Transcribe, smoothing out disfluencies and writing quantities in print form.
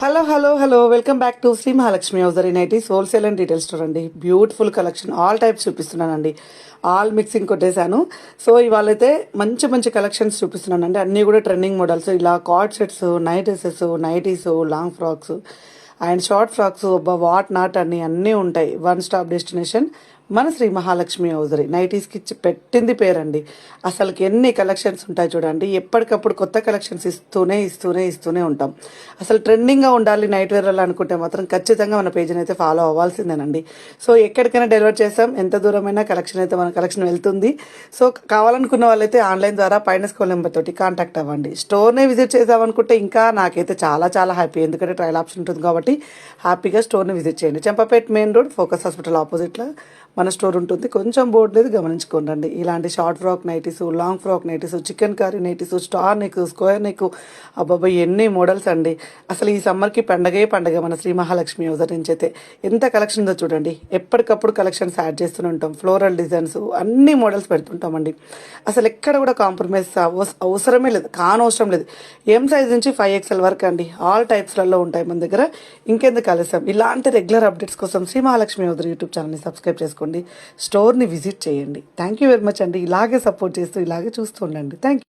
Hello hello hello welcome back to Shri Mahalakshmi hosiery nighties wholesale and retail store అండి. Beautiful collection all types చూపిస్తున్నానండి. All mixing కొట్టేశాను. So ఇవాళ అయితే మంచి మంచి కలెక్షన్స్ చూపిస్తున్నానండి. అన్నీ కూడా ట్రెండింగ్ మోడల్స్, ఇలా cord sets, night dresses, nighties, long frocks and short frocks, what not అన్నీ ఉంటాయి. వన్ స్టాప్ డెస్టినేషన్ మన శ్రీ మహాలక్ష్మి హౌజరీ నైటీస్కి పెట్టింది పేరండి. అసలుకి ఎన్ని కలెక్షన్స్ ఉంటాయి చూడండి. ఎప్పటికప్పుడు కొత్త కలెక్షన్స్ ఇస్తూనే ఉంటాం. అసలు ట్రెండింగ్గా ఉండాలి నైట్ వేర్లో అనుకుంటే మాత్రం ఖచ్చితంగా మన పేజీని అయితే ఫాలో అవ్వాల్సిందేనండి. సో ఎక్కడికైనా డెలివర్ చేస్తాం, ఎంత దూరమైనా కలెక్షన్ అయితే మన కలెక్షన్ వెళ్తుంది. సో కావాలనుకున్న వాళ్ళైతే ఆన్లైన్ ద్వారా పైన స్కూల్ నెంబర్ తోటి కాంటాక్ట్ అవ్వండి. స్టోర్నే విజిట్ చేద్దామనుకుంటే ఇంకా నాకైతే చాలా చాలా హ్యాపీ, ఎందుకంటే ట్రయల్ ఆప్షన్ ఉంటుంది కాబట్టి హ్యాపీగా స్టోర్ని విజిట్ చేయండి. Champapet main road, focus hospital ఆపోజిట్లో మన స్టోర్ ఉంటుంది. కొంచెం బోర్డు లేదు, గమనించుకోండి. ఇలాంటి short frock nighties, long frock nighties, chicken curry nighties, star neck, square neck, అబ్బాయి ఎన్ని మోడల్స్ అండి. అసలు ఈ సమ్మర్కి పండగ మన శ్రీ మహాలక్ష్మి హౌజర్ నుంచి అయితే ఎంత కలెక్షన్ ఉందో చూడండి. ఎప్పటికప్పుడు కలెక్షన్స్ యాడ్ చేస్తూనే ఉంటాం. ఫ్లోరల్ డిజైన్స్ అన్ని మోడల్స్ పెడుతుంటామండి. అసలు ఎక్కడ కూడా కాంప్రమైజ్ అవసరమే లేదు, కానవసరం లేదు. ఎం సైజ్ నుంచి 5XL వరకు అండి, ఆల్ టైప్స్లలో ఉంటాయి మన దగ్గర. ఇంకెందుకు కలిసాం, ఇలాంటి రెగ్యులర్ అప్డేట్స్ కోసం శ్రీ మహాలక్ష్మి హౌజర్ యూట్యూబ్ ఛానల్ని సబ్స్క్రైబ్ చేసుకోండి, స్టోర్ని విజిట్ చేయండి. థ్యాంక్ యూ వెరీ మచ్ అండి. ఇలాగే సపోర్ట్ చేస్తూ ఇలాగే చూస్తూ ఉండండి. Thank you.